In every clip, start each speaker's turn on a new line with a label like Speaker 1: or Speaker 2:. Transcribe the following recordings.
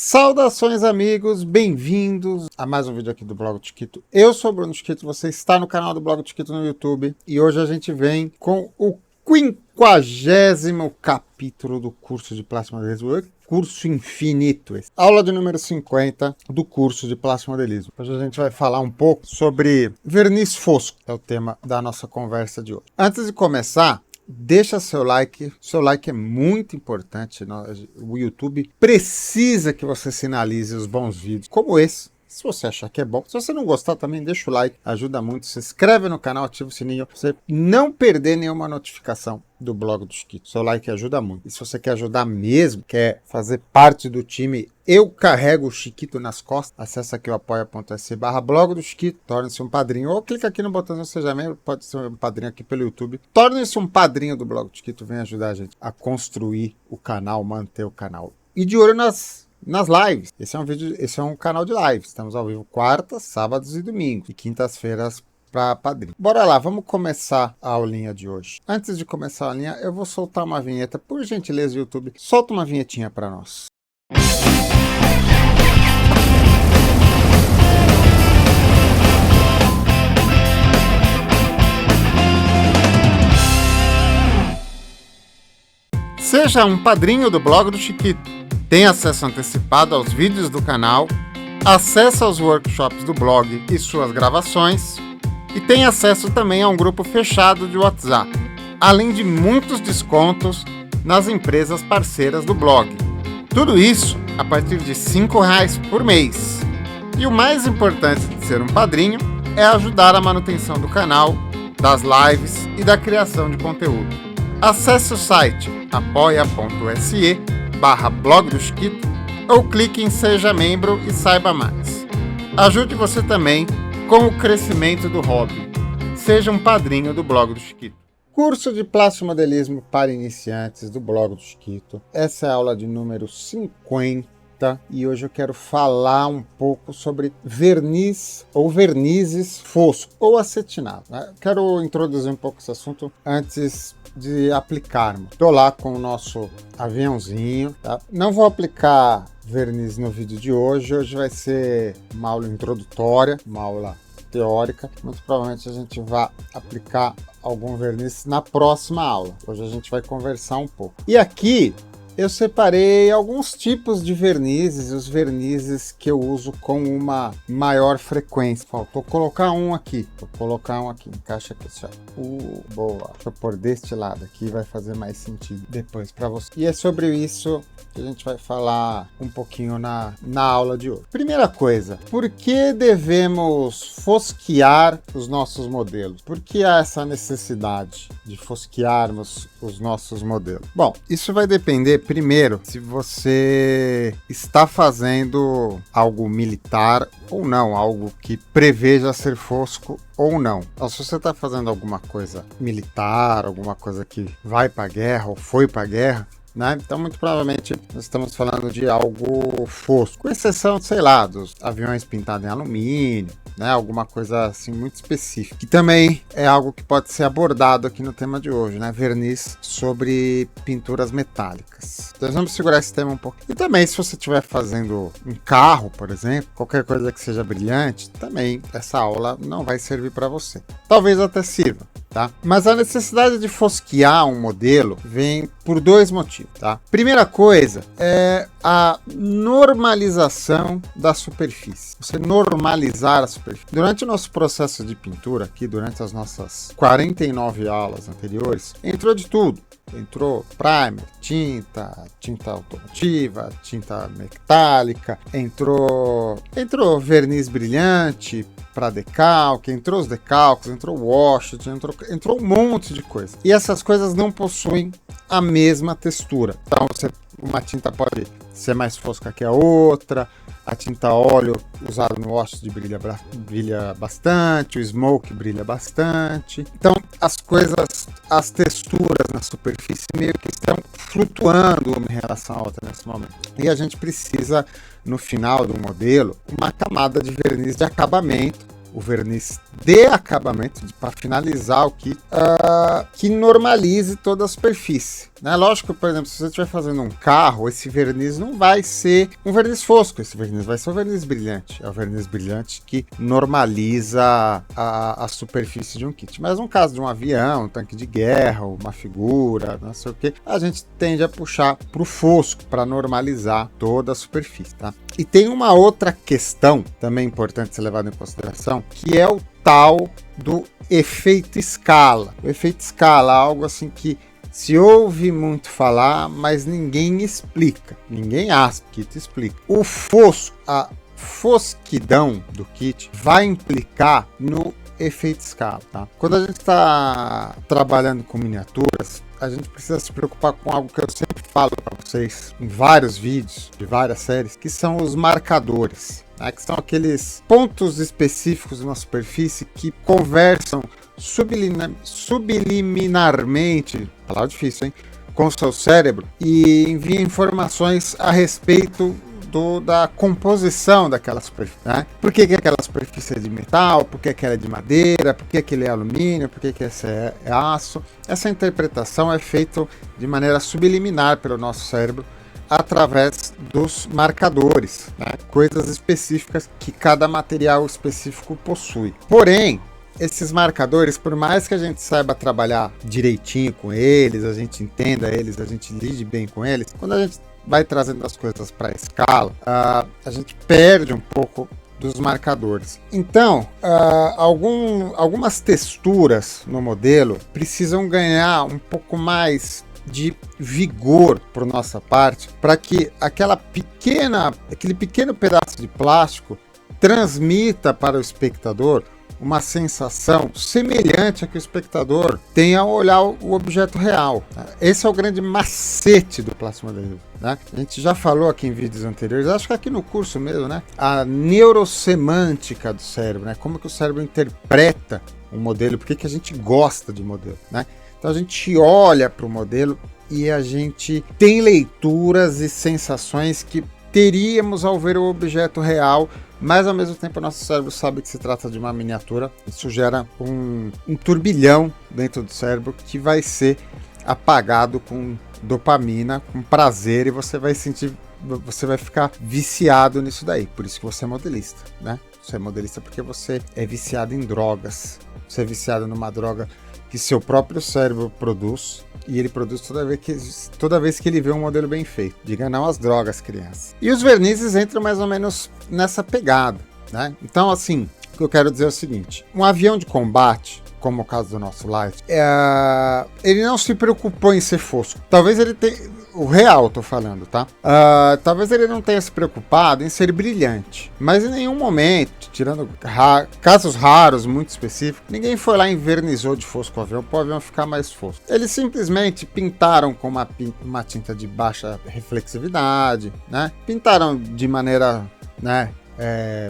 Speaker 1: Saudações amigos, bem-vindos a mais um vídeo aqui do Blog do Chiquito. Eu sou o Bruno Chiquito, você está no canal do Blog do Chiquito no YouTube e hoje a gente vem com o 50º capítulo do curso de Plástico Modelismo, curso infinito, aula de número 50 do curso de Plástico Modelismo. Hoje a gente vai falar um pouco sobre verniz fosco, é o tema da nossa conversa de hoje. Antes de começar, deixa seu like é muito importante. O YouTube precisa que você sinalize os bons vídeos, como esse. Se você achar que é bom, se você não gostar também, deixa o like, ajuda muito. Se inscreve no canal, ativa o sininho, pra você não perder nenhuma notificação do Blog do Chiquito. Seu like ajuda muito. E se você quer ajudar mesmo, quer fazer parte do time, eu carrego o Chiquito nas costas, acessa aqui o apoia.se/blog do Chiquito, torne-se um padrinho, ou clica aqui no botão seja membro, pode ser um padrinho aqui pelo YouTube. Torne-se um padrinho do Blog do Chiquito, vem ajudar a gente a construir o canal, manter o canal. E de olho nas lives. Esse é um canal de lives. Estamos ao vivo quartas, sábados e domingos. E quintas-feiras para padrinho. Bora lá, vamos começar a aulinha de hoje. Antes de começar a aulinha, eu vou soltar uma vinheta. Por gentileza, YouTube, solta uma vinhetinha para nós. Seja um padrinho do Blog do Chiquito. Tem acesso antecipado aos vídeos do canal, acesso aos workshops do blog e suas gravações, e tem acesso também a um grupo fechado de WhatsApp, além de muitos descontos nas empresas parceiras do blog. Tudo isso a partir de R$ 5,00 por mês. E o mais importante de ser um padrinho é ajudar a manutenção do canal, das lives e da criação de conteúdo. Acesse o site apoia.se/blog do Chiquito ou clique em Seja Membro e saiba mais. Ajude você também com o crescimento do hobby. Seja um padrinho do Blog do Chiquito. Curso de Plástico Modelismo para iniciantes do Blog do Chiquito. Essa é a aula de número 50 e hoje eu quero falar um pouco sobre verniz ou vernizes fosco ou acetinado, né? Quero introduzir um pouco esse assunto antes de aplicarmos. Estou lá com o nosso aviãozinho, tá? Não vou aplicar verniz no vídeo de hoje. Hoje vai ser uma aula introdutória, uma aula teórica. Muito provavelmente a gente vai aplicar algum verniz na próxima aula. Hoje a gente vai conversar um pouco. E aqui eu separei alguns tipos de vernizes, os vernizes que eu uso com uma maior frequência. Faltou colocar um aqui. Vou colocar um aqui. Encaixa aqui, certo? Boa. Deixa eu pôr deste lado aqui, vai fazer mais sentido depois para você. E é sobre isso que a gente vai falar um pouquinho na aula de hoje. Primeira coisa, por que devemos fosquear os nossos modelos? Por que há essa necessidade de fosquearmos os nossos modelos? Bom, isso vai depender primeiro se você está fazendo algo militar ou não, algo que preveja ser fosco ou não. Então, se você está fazendo alguma coisa militar, alguma coisa que vai para a guerra ou foi para a guerra, né? Então, muito provavelmente, nós estamos falando de algo fosco, com exceção, sei lá, dos aviões pintados em alumínio, né? Alguma coisa assim muito específica, que também é algo que pode ser abordado aqui no tema de hoje, né? Verniz sobre pinturas metálicas. Então, vamos segurar esse tema um pouco. E também, se você estiver fazendo um carro, por exemplo, qualquer coisa que seja brilhante, também essa aula não vai servir para você. Talvez até sirva, tá? Mas a necessidade de fosquear um modelo vem por dois motivos, tá? Primeira coisa é a normalização da superfície. Você normalizar a superfície. Durante o nosso processo de pintura aqui, durante as nossas 49 aulas anteriores, entrou de tudo. Entrou primer, tinta automotiva, tinta metálica, entrou verniz brilhante para decalque, entrou os decalques, entrou wash, entrou um monte de coisa. E essas coisas não possuem a mesma textura. Então, uma tinta pode ser mais fosca que a outra, a tinta óleo usada no wash brilha bastante, o smoke brilha bastante. Então, as texturas na superfície meio que estão flutuando uma em relação à outra nesse momento. E a gente precisa, no final do modelo, uma camada de verniz de acabamento o verniz de acabamento, para finalizar o kit, que normalize toda a superfície. Né? Lógico que, por exemplo, se você estiver fazendo um carro, esse verniz não vai ser um verniz fosco, esse verniz vai ser um verniz brilhante. É o verniz brilhante que normaliza a superfície de um kit. Mas no caso de um avião, um tanque de guerra, uma figura, não sei o que, a gente tende a puxar para o fosco, para normalizar toda a superfície. Tá? E tem uma outra questão também importante ser levada em consideração, que é o tal do efeito escala. O efeito escala é algo assim que se ouve muito falar, mas ninguém explica. Ninguém acha, o kit explica. O fosco, a fosquidão do kit vai implicar no efeito escala. Tá? Quando a gente está trabalhando com miniaturas, a gente precisa se preocupar com algo que eu sempre falo para vocês em vários vídeos, de várias séries, que são os marcadores. Né? Que são aqueles pontos específicos na superfície que conversam subliminarmente, palavra difícil, hein? Com o seu cérebro e envia informações a respeito da composição daquela superfície. Né? Por que aquela superfície é de metal, por que aquela é de madeira, por que aquele é alumínio, por que esse é aço. Essa interpretação é feita de maneira subliminar pelo nosso cérebro através dos marcadores, né? Coisas específicas que cada material específico possui. Porém, esses marcadores, por mais que a gente saiba trabalhar direitinho com eles, a gente entenda eles, a gente lide bem com eles, quando a gente vai trazendo as coisas para a escala, a gente perde um pouco dos marcadores. Então, algumas texturas no modelo precisam ganhar um pouco mais de vigor por nossa parte, para que aquele pequeno pedaço de plástico transmita para o espectador uma sensação semelhante a que o espectador tem ao olhar o objeto real. Esse é o grande macete do plasmodelismo. Né? A gente já falou aqui em vídeos anteriores, acho que aqui no curso mesmo, né? A neurosemântica do cérebro, né? Como que o cérebro interpreta um modelo, por que a gente gosta de modelo, né? Então a gente olha para o modelo e a gente tem leituras e sensações que teríamos ao ver o objeto real, mas ao mesmo tempo o nosso cérebro sabe que se trata de uma miniatura. Isso gera um turbilhão dentro do cérebro que vai ser apagado com dopamina, com prazer, e você vai ficar viciado nisso daí. Por isso que você é modelista, né? Você é modelista porque você é viciado em drogas. Você é viciado numa droga que seu próprio cérebro produz, e ele produz toda vez que ele vê um modelo bem feito. Diga não às drogas, crianças. E os vernizes entram mais ou menos nessa pegada, né? Então, assim, o que eu quero dizer é o seguinte: um avião de combate, como o caso do nosso Light, ele não se preocupou em ser fosco. Talvez ele tenha... O real, tô falando, tá? Talvez ele não tenha se preocupado em ser brilhante. Mas em nenhum momento, tirando casos raros, muito específicos, ninguém foi lá e invernizou de fosco o avião para o avião ficar mais fosco. Eles simplesmente pintaram com uma tinta de baixa reflexividade, né? Pintaram de maneira, né?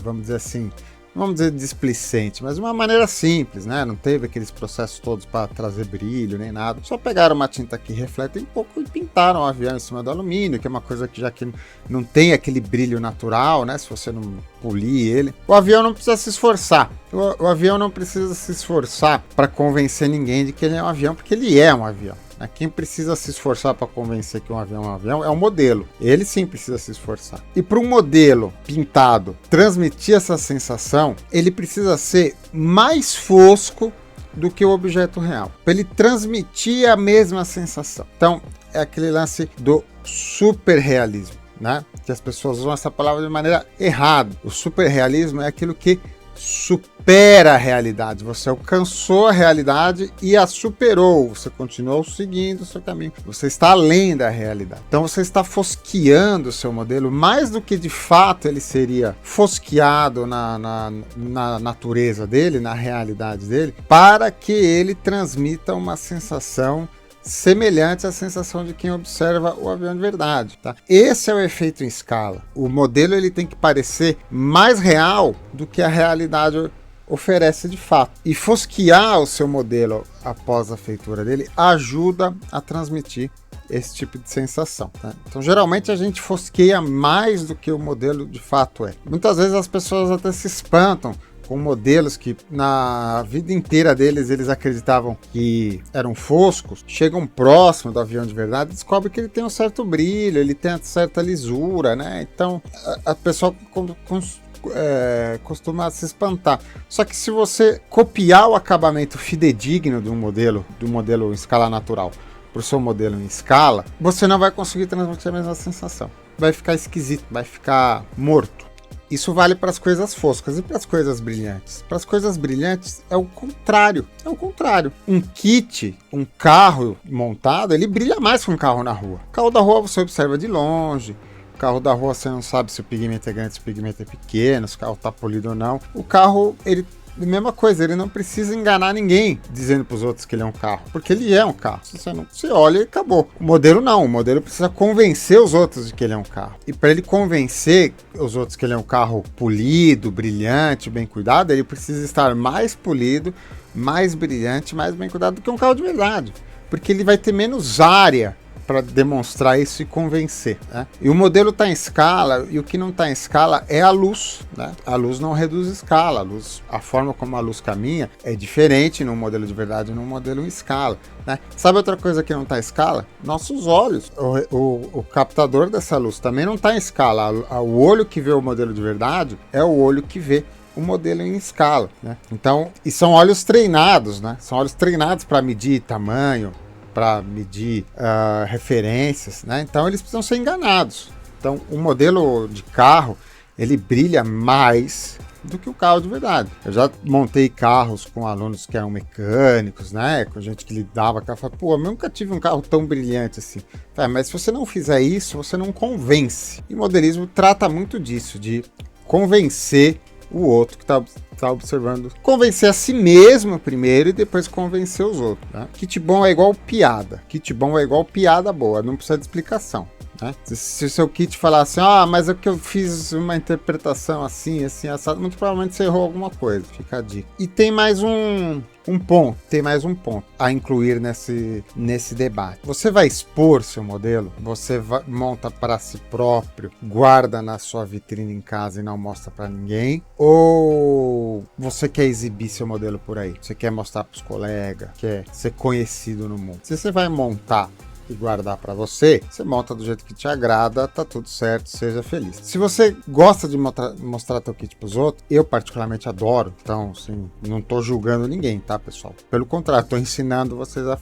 Speaker 1: Vamos dizer assim... Vamos dizer displicente, mas de uma maneira simples, né? Não teve aqueles processos todos para trazer brilho nem nada. Só pegaram uma tinta que reflete um pouco e pintaram o avião em cima do alumínio, que é uma coisa que já que não tem aquele brilho natural, né? Se você não polir ele. O avião não precisa se esforçar. O avião não precisa se esforçar para convencer ninguém de que ele é um avião, porque ele é um avião. Quem precisa se esforçar para convencer que um avião é um avião é o modelo. Ele sim precisa se esforçar. E para um modelo pintado transmitir essa sensação, ele precisa ser mais fosco do que o objeto real, para ele transmitir a mesma sensação. Então, é aquele lance do superrealismo, né? Que as pessoas usam essa palavra de maneira errada. O superrealismo é aquilo que supera a realidade. Você alcançou a realidade e a superou. Você continuou seguindo o seu caminho. Você está além da realidade. Então você está fosqueando o seu modelo mais do que de fato ele seria fosqueado na natureza dele, na realidade dele, para que ele transmita uma sensação semelhante à sensação de quem observa o avião de verdade, tá? Esse é o efeito em escala. O modelo ele tem que parecer mais real do que a realidade oferece de fato. E fosquear o seu modelo após a feitura dele ajuda a transmitir esse tipo de sensação, tá? Então, geralmente a gente fosqueia mais do que o modelo de fato é. Muitas vezes as pessoas até se espantam com modelos que na vida inteira deles eles acreditavam que eram foscos, chegam próximo do avião de verdade, descobre que ele tem um certo brilho, ele tem uma certa lisura, né? Então a pessoa costuma se espantar. Só que se você copiar o acabamento fidedigno do modelo em escala natural para o seu modelo em escala, você não vai conseguir transmitir a mesma sensação. Vai ficar esquisito, vai ficar morto. Isso vale para as coisas foscas e para as coisas brilhantes. Para as coisas brilhantes é o contrário. É o contrário. Um kit, um carro montado, ele brilha mais que um carro na rua. O carro da rua você observa de longe. O carro da rua você não sabe se o pigmento é grande, se o pigmento é pequeno, se o carro está polido ou não. O carro, ele mesma coisa, ele não precisa enganar ninguém dizendo para os outros que ele é um carro, porque ele é um carro. Você olha e acabou. O modelo não, o modelo precisa convencer os outros de que ele é um carro. E para ele convencer os outros que ele é um carro polido, brilhante, bem cuidado, ele precisa estar mais polido, mais brilhante, mais bem cuidado do que um carro de verdade, porque ele vai ter menos área para demonstrar isso e convencer, né? E o modelo está em escala, e o que não está em escala é a luz, né? A luz não reduz escala, a forma como a luz caminha é diferente num modelo de verdade e num modelo em escala, né? Sabe outra coisa que não está em escala? Nossos olhos. O captador dessa luz também não está em escala. O olho que vê o modelo de verdade é o olho que vê o modelo em escala, né? Então, e são olhos treinados, né? São olhos treinados para medir tamanho, para medir referências, né? Então eles precisam ser enganados. Então o modelo de carro, ele brilha mais do que o carro de verdade. Eu já montei carros com alunos que eram mecânicos, né? Com gente que lidava com a fala, pô, eu nunca tive um carro tão brilhante assim. Mas se você não fizer isso, você não convence. E o modelismo trata muito disso, de convencer o outro que está observando. Convencer a si mesmo primeiro e depois convencer os outros, né? Kit bom é igual piada. Kit bom é igual piada boa, não precisa de explicação, né? Se o seu kit falar assim, mas é que eu fiz uma interpretação assim, assado, muito provavelmente você errou alguma coisa, fica a dica. E tem mais um ponto a incluir nesse debate. Você vai expor seu modelo? Você monta para si próprio, guarda na sua vitrine em casa e não mostra para ninguém? Ou você quer exibir seu modelo por aí? Você quer mostrar para os colegas? Quer ser conhecido no mundo? Se você vai montar e guardar para você, você monta do jeito que te agrada, tá tudo certo, seja feliz. Se você gosta de mostrar teu kit pros outros, eu particularmente adoro, então assim, não tô julgando ninguém, tá, pessoal? Pelo contrário, tô ensinando vocês a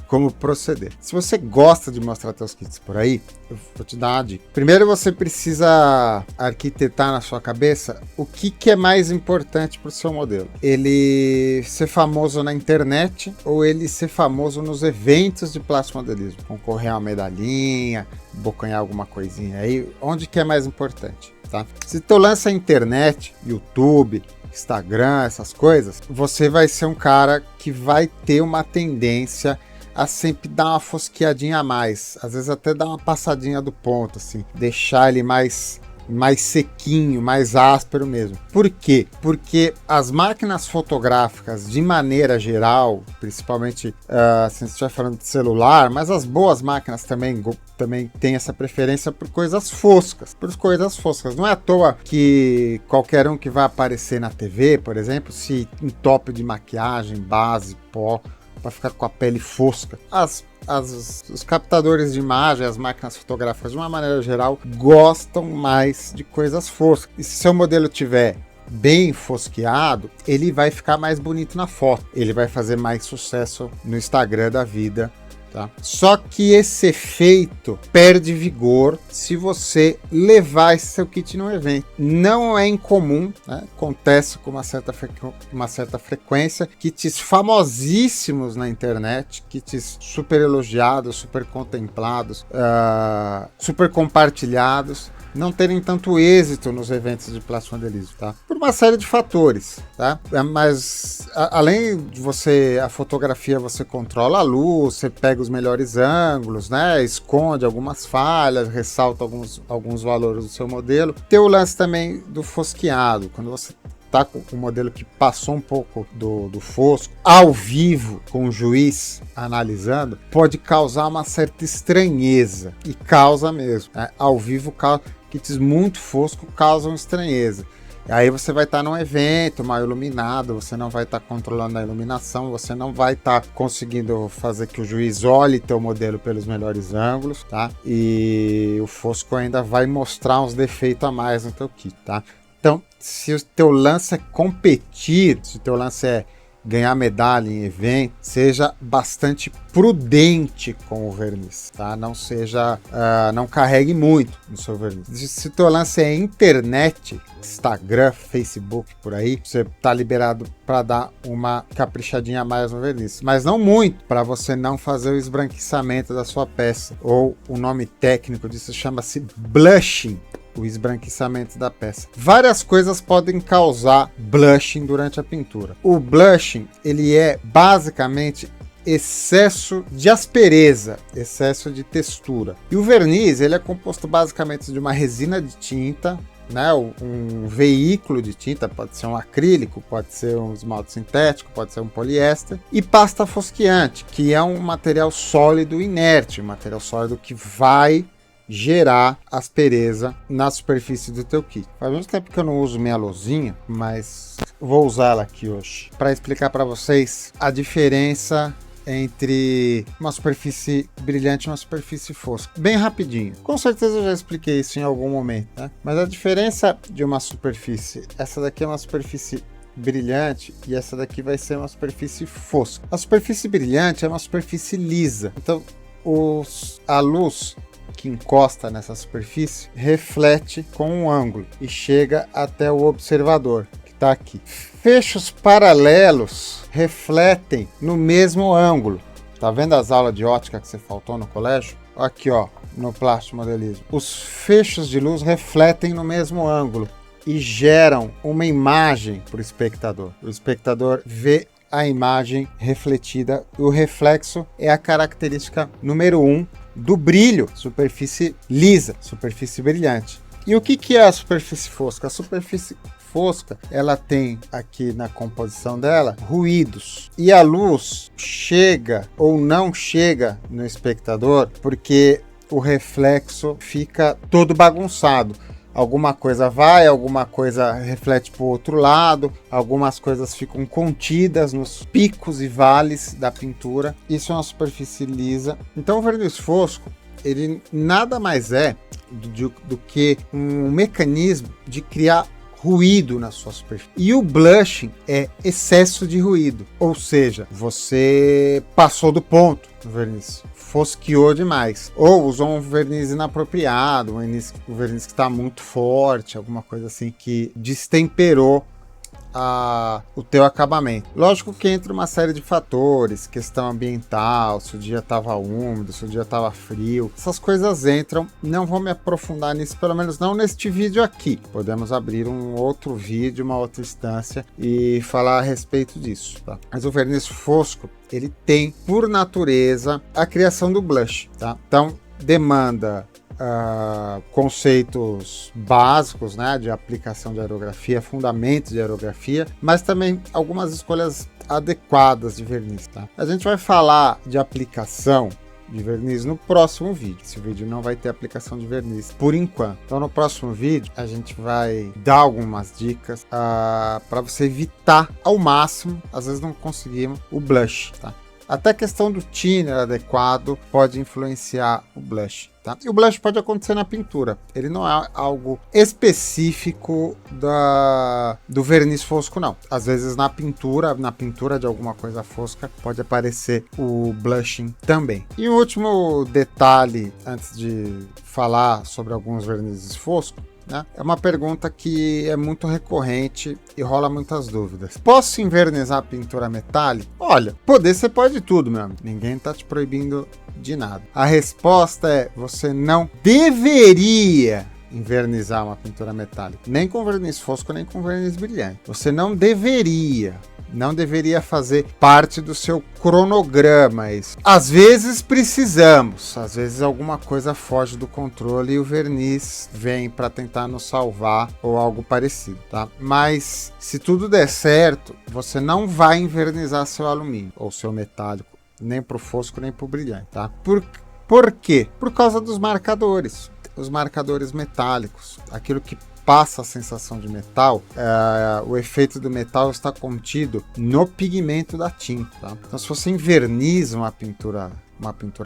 Speaker 1: como proceder. Se você gosta de mostrar teus kits por aí, eu vou te dar uma dica. Primeiro você precisa arquitetar na sua cabeça o que é mais importante pro seu modelo. Ele ser famoso na internet ou ele ser famoso nos eventos de plasmodelismo? Concorrer a uma medalhinha, bocanhar alguma coisinha aí, onde que é mais importante, tá? Se tu lança a internet, YouTube, Instagram, essas coisas, você vai ser um cara que vai ter uma tendência a sempre dar uma fosqueadinha a mais, às vezes até dar uma passadinha do ponto, assim, deixar ele mais sequinho, mais áspero mesmo. Por quê? Porque as máquinas fotográficas, de maneira geral, principalmente se a gente estiver falando de celular, mas as boas máquinas também têm essa preferência por coisas foscas. Não é à toa que qualquer um que vai aparecer na TV, por exemplo, se entope de maquiagem, base, pó, para ficar com a pele fosca. Os captadores de imagem, as máquinas fotográficas, de uma maneira geral, gostam mais de coisas foscas. E se seu modelo tiver bem fosqueado, ele vai ficar mais bonito na foto. Ele vai fazer mais sucesso no Instagram da vida, tá? Só que esse efeito perde vigor se você levar esse seu kit num evento. Não é incomum, né? Acontece com uma certa frequência, kits famosíssimos na internet, kits super elogiados, super contemplados, super compartilhados, não terem tanto êxito nos eventos de plasmodelismo, tá? Por uma série de fatores, tá? Mas além de a fotografia, você controla a luz, você pega os melhores ângulos, né? Esconde algumas falhas, ressalta alguns valores do seu modelo. Tem o lance também do fosqueado, quando você tá com um modelo que passou um pouco do fosco, ao vivo, com o juiz analisando, pode causar uma certa estranheza, e causa mesmo, né? Ao vivo, kits muito foscos causam estranheza. Aí você vai estar num evento mal iluminado, você não vai estar controlando a iluminação, você não vai estar conseguindo fazer que o juiz olhe teu modelo pelos melhores ângulos, tá? E o fosco ainda vai mostrar uns defeitos a mais no teu kit, tá? Então, se o teu lance é competir, se o teu lance é ganhar medalha em evento, seja bastante prudente com o verniz, tá? Não carregue muito no seu verniz. Se o teu lance é internet, Instagram, Facebook, por aí, você tá liberado para dar uma caprichadinha a mais no verniz, mas não muito, para você não fazer o esbranquiçamento da sua peça, ou o nome técnico disso chama-se blushing, o esbranquiçamento da peça. Várias coisas podem causar blushing durante a pintura. O blushing, ele é basicamente excesso de aspereza, excesso de textura. E o verniz, ele é composto basicamente de uma resina de tinta, né, um veículo de tinta, pode ser um acrílico, pode ser um esmalte sintético, pode ser um poliéster, e pasta fosqueante, que é um material sólido inerte, um material sólido que vai gerar aspereza na superfície do teu kit. Faz muito tempo que eu não uso minha lousinha, mas vou usá-la aqui hoje para explicar para vocês a diferença entre uma superfície brilhante e uma superfície fosca. Bem rapidinho. Com certeza eu já expliquei isso em algum momento, né? Mas a diferença de uma superfície, essa daqui é uma superfície brilhante e essa daqui vai ser uma superfície fosca. A superfície brilhante é uma superfície lisa. Então, a luz que encosta nessa superfície reflete com um ângulo e chega até o observador, que está aqui. Fechos paralelos refletem no mesmo ângulo. Tá vendo as aulas de ótica que você faltou no colégio? Aqui, ó, no plástico modelismo. Os fechos de luz refletem no mesmo ângulo e geram uma imagem para o espectador. O espectador vê a imagem refletida. O reflexo é a característica número 1 do brilho, superfície lisa, superfície brilhante. E o que é a superfície fosca? A superfície fosca, ela tem aqui na composição dela ruídos. E a luz chega ou não chega no espectador porque o reflexo fica todo bagunçado. Alguma coisa vai, alguma coisa reflete para o outro lado, algumas coisas ficam contidas nos picos e vales da pintura. Isso é uma superfície lisa. Então o verniz fosco, ele nada mais é do que um mecanismo de criar ruído na sua superfície. E o blushing é excesso de ruído, ou seja, você passou do ponto no verniz, fosqueou demais, ou usou um verniz inapropriado, um verniz que está muito forte, alguma coisa assim que destemperou o teu acabamento. Lógico que entra uma série de fatores, questão ambiental, se o dia estava úmido, se o dia estava frio, essas coisas entram. Não vou me aprofundar nisso, pelo menos não neste vídeo aqui. Podemos abrir um outro vídeo, uma outra instância e falar a respeito disso, tá? Mas o verniz fosco, ele tem por natureza a criação do blush, tá? Então demanda conceitos básicos, né, de aplicação de aerografia, fundamentos de aerografia, mas também algumas escolhas adequadas de verniz, tá? A gente vai falar de aplicação de verniz no próximo vídeo. Esse vídeo não vai ter aplicação de verniz por enquanto. Então no próximo vídeo a gente vai dar algumas dicas para você evitar ao máximo, às vezes não conseguimos, o blush, tá? Até a questão do thinner adequado pode influenciar o blush, tá? E o blush pode acontecer na pintura. Ele não é algo específico do verniz fosco, não. Às vezes na pintura de alguma coisa fosca, pode aparecer o blushing também. E o último detalhe, antes de falar sobre alguns vernizes foscos, né? É uma pergunta que é muito recorrente e rola muitas dúvidas. Posso invernizar a pintura metálica? Olha, poder você pode tudo, meu amigo. Ninguém tá te proibindo de nada. A resposta é: você não deveria invernizar uma pintura metálica, nem com verniz fosco, nem com verniz brilhante. Você não deveria fazer parte do seu cronograma isso. Às vezes precisamos, às vezes alguma coisa foge do controle e o verniz vem para tentar nos salvar ou algo parecido, tá? Mas se tudo der certo, você não vai invernizar seu alumínio ou seu metálico, nem para o fosco nem para o brilhante, tá? Por quê? Por causa dos marcadores. Os marcadores metálicos, aquilo que passa a sensação de metal, o efeito do metal está contido no pigmento da tinta. Tá? Então, se você enverniza uma pintura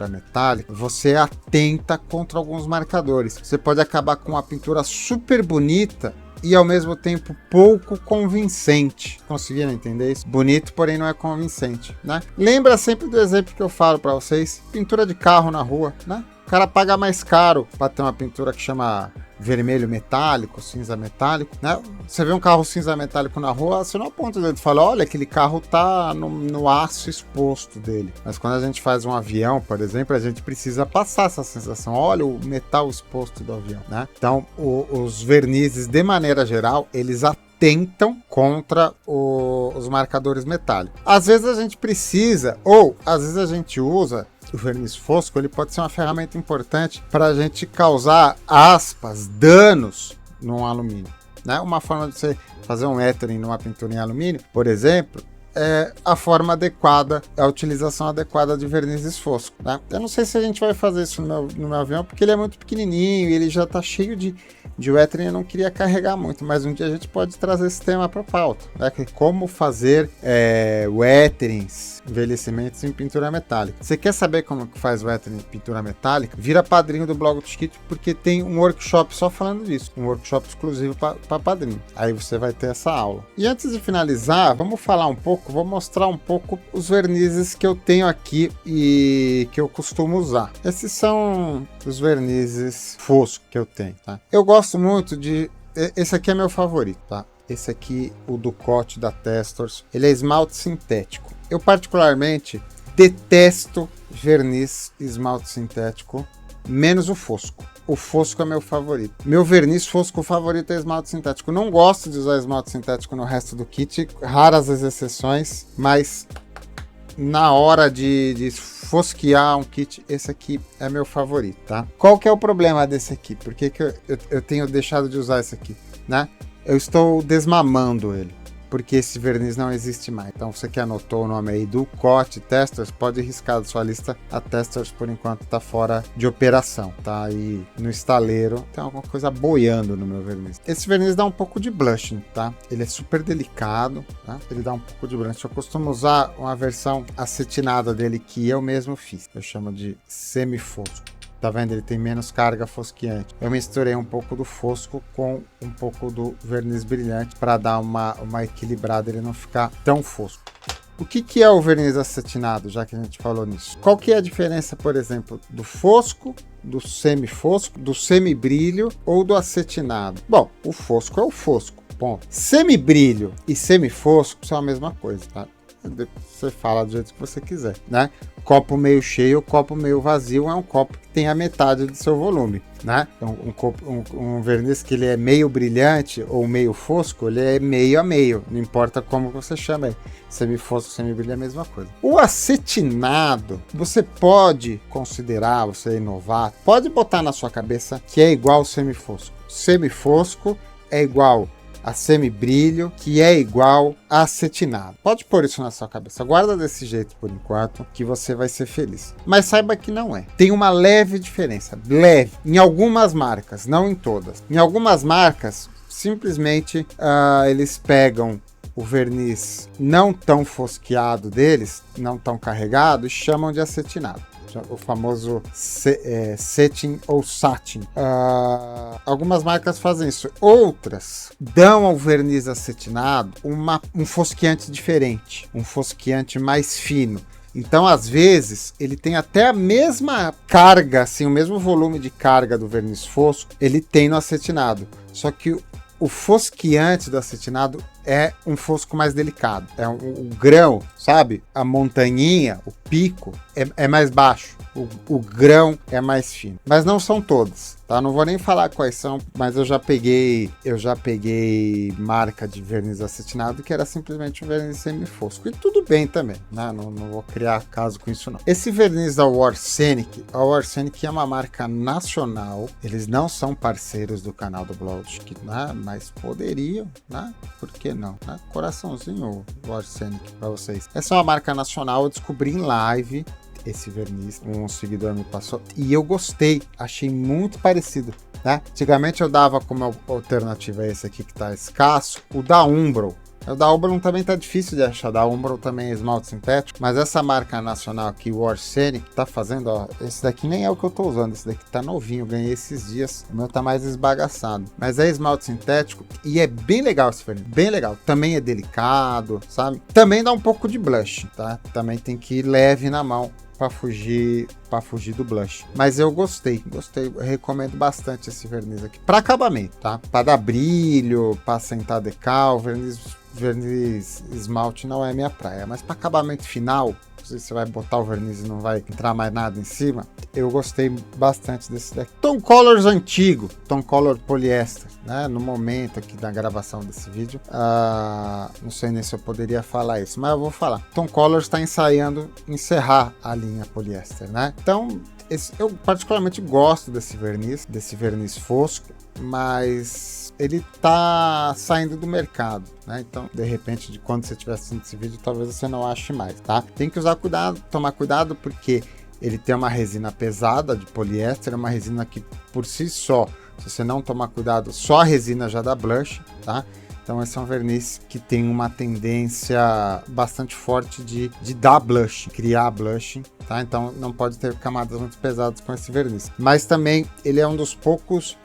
Speaker 1: metálica, você atenta contra alguns marcadores. Você pode acabar com uma pintura super bonita e ao mesmo tempo pouco convincente. Conseguiram entender isso? Bonito, porém não é convincente, né? Lembra sempre do exemplo que eu falo para vocês: pintura de carro na rua, né? O cara paga mais caro para ter uma pintura que chama vermelho metálico, cinza metálico, né? Você vê um carro cinza metálico na rua, você não aponta o dedo e fala, olha, aquele carro tá no aço exposto dele. Mas quando a gente faz um avião, por exemplo, a gente precisa passar essa sensação, olha o metal exposto do avião, né? Então, os vernizes, de maneira geral, eles atentam contra os marcadores metálicos. Às vezes a gente precisa, ou às vezes a gente usa o verniz fosco, ele pode ser uma ferramenta importante para a gente causar, aspas, danos num alumínio, né? Uma forma de você fazer um lettering numa pintura em alumínio, por exemplo, é a forma adequada, a utilização adequada de vernizes foscos, né? Eu não sei se a gente vai fazer isso no meu avião, porque ele é muito pequenininho e ele já está cheio de lettering, eu não queria carregar muito, mas um dia a gente pode trazer esse tema para a pauta, né? Que é como fazer letterings, envelhecimentos em pintura metálica. Você quer saber como que faz lettering em pintura metálica? Vira padrinho do Blog do Chiquito, porque tem um workshop só falando disso, um workshop exclusivo para padrinho. Aí você vai ter essa aula. E antes de finalizar, vamos falar um pouco, vou mostrar um pouco os vernizes que eu tenho aqui e que eu costumo usar. Esses são os vernizes foscos que eu tenho, tá? Eu gosto muito de... Esse aqui é meu favorito, tá? Esse aqui, o Ducote da Testors, ele é esmalte sintético. Eu particularmente detesto verniz esmalte sintético, menos o fosco. O fosco é meu favorito. Meu verniz fosco favorito é esmalte sintético. Não gosto de usar esmalte sintético no resto do kit, raras as exceções, mas na hora de fosquear um kit, esse aqui é meu favorito, tá? Qual que é o problema desse aqui? Por que eu tenho deixado de usar esse aqui, né? Eu estou desmamando ele, porque esse verniz não existe mais. Então, você que anotou o nome aí do Ducote Testors, pode riscar da sua lista. A Testors, por enquanto, está fora de operação, tá? E no estaleiro tem alguma coisa boiando no meu verniz. Esse verniz dá um pouco de blushing, tá? Ele é super delicado, tá? Ele dá um pouco de blushing. Eu costumo usar uma versão acetinada dele que eu mesmo fiz. Eu chamo de semifosco. Tá vendo? Ele tem menos carga fosqueante. Eu misturei um pouco do fosco com um pouco do verniz brilhante para dar uma equilibrada, ele não ficar tão fosco. O que é o verniz acetinado, já que a gente falou nisso? Qual que é a diferença, por exemplo, do fosco, do semifosco, do semibrilho ou do acetinado? Bom, o fosco é o fosco, ponto. Semibrilho e semifosco são a mesma coisa, tá? Você fala do jeito que você quiser, né? Copo meio cheio, copo meio vazio é um copo que tem a metade do seu volume, né? Então, um verniz que ele é meio brilhante ou meio fosco, ele é meio a meio, não importa como você chama ele. Semifosco, semibrilho é a mesma coisa. O acetinado, você pode considerar, você inovar, pode botar na sua cabeça que é igual ao semifosco. Semifosco é igual a semibrilho, que é igual a acetinado. Pode pôr isso na sua cabeça. Guarda desse jeito por enquanto, que você vai ser feliz. Mas saiba que não é. Tem uma leve diferença. Leve. Em algumas marcas, não em todas. Em algumas marcas, simplesmente eles pegam o verniz não tão fosqueado deles, não tão carregado, e chamam de acetinado. O famoso setting ou satin. Algumas marcas fazem isso. Outras dão ao verniz acetinado um fosqueante diferente, um fosqueante mais fino. Então, às vezes, ele tem até a mesma carga, assim, o mesmo volume de carga do verniz fosco, ele tem no acetinado. Só que o fosqueante do acetinado é um fosco mais delicado. É o grão, sabe? A montanhinha, o pico, é mais baixo. O grão é mais fino. Mas não são todas, tá? Não vou nem falar quais são, mas eu já peguei marca de verniz acetinado que era simplesmente um verniz semifosco. E tudo bem também, né? Não vou criar caso com isso, não. Esse verniz da Arsenic, a Arsenic é uma marca nacional. Eles não são parceiros do canal do Blog do Chiquito, né? Mas poderiam, né? Por que não? Né? Coraçãozinho o Arsenic para vocês. Essa é uma marca nacional, eu descobri em live esse verniz, um seguidor me passou e eu gostei, achei muito parecido né? Antigamente eu dava como alternativa a esse aqui que tá escasso, o da Umbro. O da Umbro também tá difícil de achar, da Umbro também é esmalte sintético, mas essa marca nacional aqui, o Orseni, que tá fazendo, ó, esse daqui nem é o que eu tô usando, esse daqui tá novinho, ganhei esses dias, o meu tá mais esbagaçado, mas é esmalte sintético e é bem legal esse verniz, bem legal, também é delicado, sabe? Também dá um pouco de blush, tá? Também tem que ir leve na mão para fugir do blush. Mas eu gostei, eu recomendo bastante esse verniz aqui. Para acabamento, tá? Para dar brilho, para assentar decal, verniz esmalte não é minha praia. Mas para acabamento final, se você vai botar o verniz e não vai entrar mais nada em cima, eu gostei bastante desse daqui. Tom Colors antigo, Tom Color poliéster, né? No momento aqui da gravação desse vídeo, não sei nem se eu poderia falar isso, mas eu vou falar. Tom Colors está ensaiando encerrar a linha poliéster, né? Então, eu particularmente gosto desse verniz fosco, mas ele tá saindo do mercado, né? Então, de repente, quando você estiver assistindo esse vídeo, talvez você não ache mais, tá? Tem que tomar cuidado, porque ele tem uma resina pesada de poliéster, uma resina que por si só, se você não tomar cuidado, só a resina já dá blush, tá? Então esse é um verniz que tem uma tendência bastante forte de dar blush, criar blush, tá? Então não pode ter camadas muito pesadas com esse verniz. Mas também ele é um dos poucos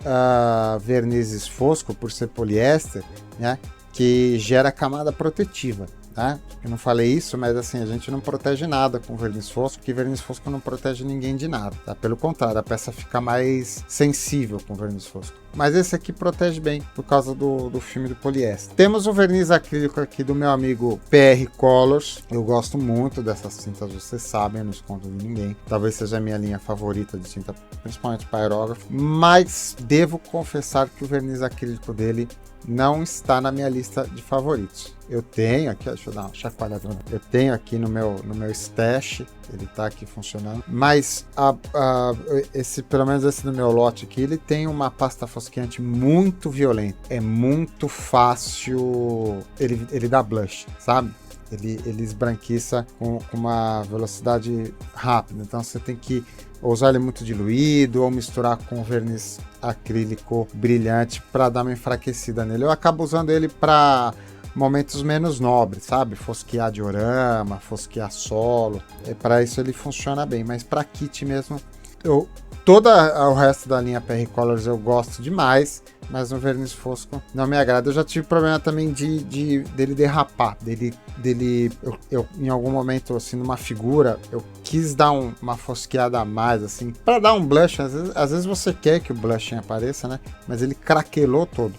Speaker 1: vernizes fosco, por ser poliéster, né? Que gera camada protetiva. Tá? Eu não falei isso, mas assim, a gente não protege nada com verniz fosco, porque verniz fosco não protege ninguém de nada, tá? Pelo contrário, a peça fica mais sensível com verniz fosco. Mas esse aqui protege bem, por causa do filme do poliéster. Temos o verniz acrílico aqui do meu amigo PR Colors. Eu gosto muito dessas tintas, vocês sabem, eu não escondo de ninguém. Talvez seja a minha linha favorita de tinta, principalmente para aerógrafo. Mas devo confessar que o verniz acrílico dele não está na minha lista de favoritos. Eu tenho aqui, deixa eu dar uma chacoalhada. Eu tenho aqui no meu stash, ele tá aqui funcionando. Mas pelo menos esse do meu lote aqui, ele tem uma pasta fosqueante muito violenta. É muito fácil, ele dá blush, sabe? Ele esbranquiça com uma velocidade rápida. Então você tem que usar ele muito diluído ou misturar com verniz acrílico brilhante para dar uma enfraquecida nele. Eu acabo usando ele para momentos menos nobres, sabe? Fosquear diorama, fosquear solo. Para isso ele funciona bem, mas para kit mesmo, todo o resto da linha PR Colors eu gosto demais, mas no verniz fosco não me agrada. Eu já tive problema também dele derrapar, eu em algum momento, assim, numa figura, eu quis dar uma fosqueada a mais, assim, para dar um blush. Às vezes você quer que o blushing apareça, né? Mas ele craquelou todo,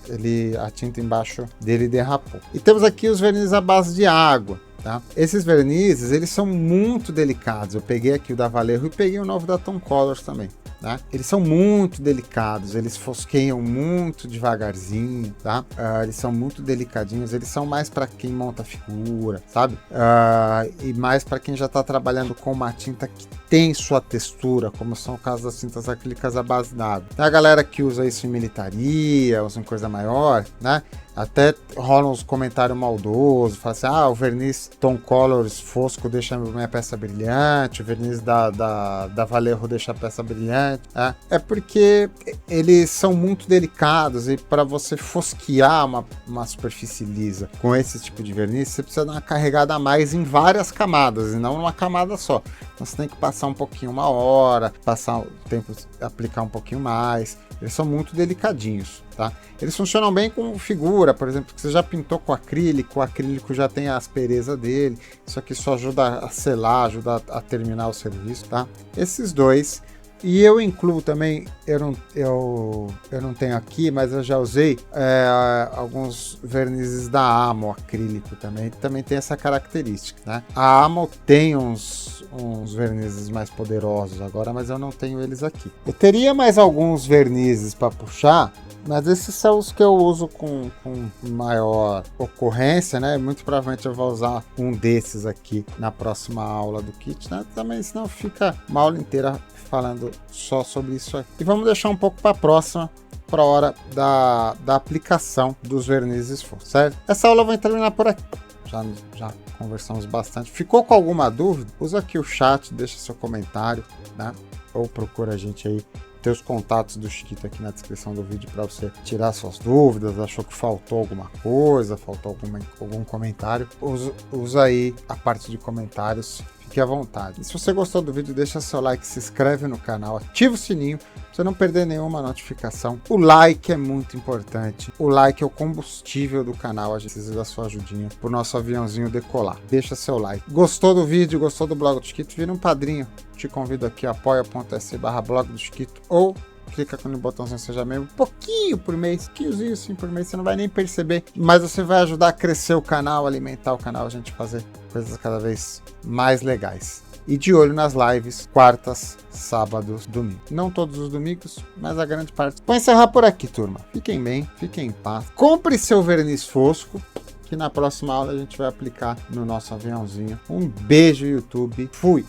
Speaker 1: a tinta embaixo dele derrapou. E temos aqui os vernizes à base de água. Tá? Esses vernizes, eles são muito delicados. Eu peguei aqui o da Vallejo e peguei o novo da Tom Colors também. Tá? Eles são muito delicados, eles fosqueiam muito devagarzinho, tá? Eles são muito delicadinhos, eles são mais para quem monta figura, sabe? E mais para quem já está trabalhando com uma tinta que tem sua textura, como são o caso das tintas acrílicas à base d'água. Tem a galera que usa isso em militaria, usa em coisa maior, né? Até rola uns comentários maldosos, fala assim, o verniz Tom Colors fosco deixa a minha peça brilhante, o verniz da Vallejo deixa a peça brilhante. É porque eles são muito delicados e para você fosquear uma superfície lisa com esse tipo de verniz, você precisa dar uma carregada a mais em várias camadas e não numa camada só. Então você tem que passar um pouquinho, uma hora, passar o tempo, aplicar um pouquinho mais. Eles são muito delicadinhos, tá? Eles funcionam bem com figura, por exemplo, que você já pintou com acrílico, o acrílico já tem a aspereza dele, isso aqui só ajuda a selar, ajuda a terminar o serviço, tá? Esses dois. E eu incluo também, eu não tenho aqui, mas eu já usei alguns vernizes da Amo acrílico também tem essa característica, né? A Amo tem uns vernizes mais poderosos agora, mas eu não tenho eles aqui. Eu teria mais alguns vernizes para puxar, mas esses são os que eu uso com maior ocorrência, né? Muito provavelmente eu vou usar um desses aqui na próxima aula do kit, né? Também, senão fica uma aula inteira falando só sobre isso aqui. E vamos deixar um pouco para a próxima, para a hora da aplicação dos vernizes foscos, certo? Essa aula vai terminar por aqui. Já conversamos bastante. Ficou com alguma dúvida? Usa aqui o chat, deixa seu comentário, né? Ou procura a gente aí ter os contatos do Chiquito aqui na descrição do vídeo para você tirar suas dúvidas, achou que faltou alguma coisa, faltou algum comentário, usa aí a parte de comentários, fique à vontade. E se você gostou do vídeo, deixa seu like, se inscreve no canal, ativa o sininho para você não perder nenhuma notificação. O like é muito importante, o like é o combustível do canal, a gente precisa da sua ajudinha pro nosso aviãozinho decolar. Deixa seu like. Gostou do vídeo, gostou do Blog do Chiquito? Vira um padrinho. Te convido aqui, apoia.se/blog do Chiquito, ou clica no botãozinho Seja Membro, pouquinho por mês, pouquinhozinho assim por mês, você não vai nem perceber, mas você vai ajudar a crescer o canal, alimentar o canal, a gente fazer coisas cada vez mais legais. E de olho nas lives, quartas, sábados, domingos. Não todos os domingos, mas a grande parte. Vou encerrar por aqui, turma. Fiquem bem, fiquem em paz. Compre seu verniz fosco, que na próxima aula a gente vai aplicar no nosso aviãozinho. Um beijo, YouTube. Fui!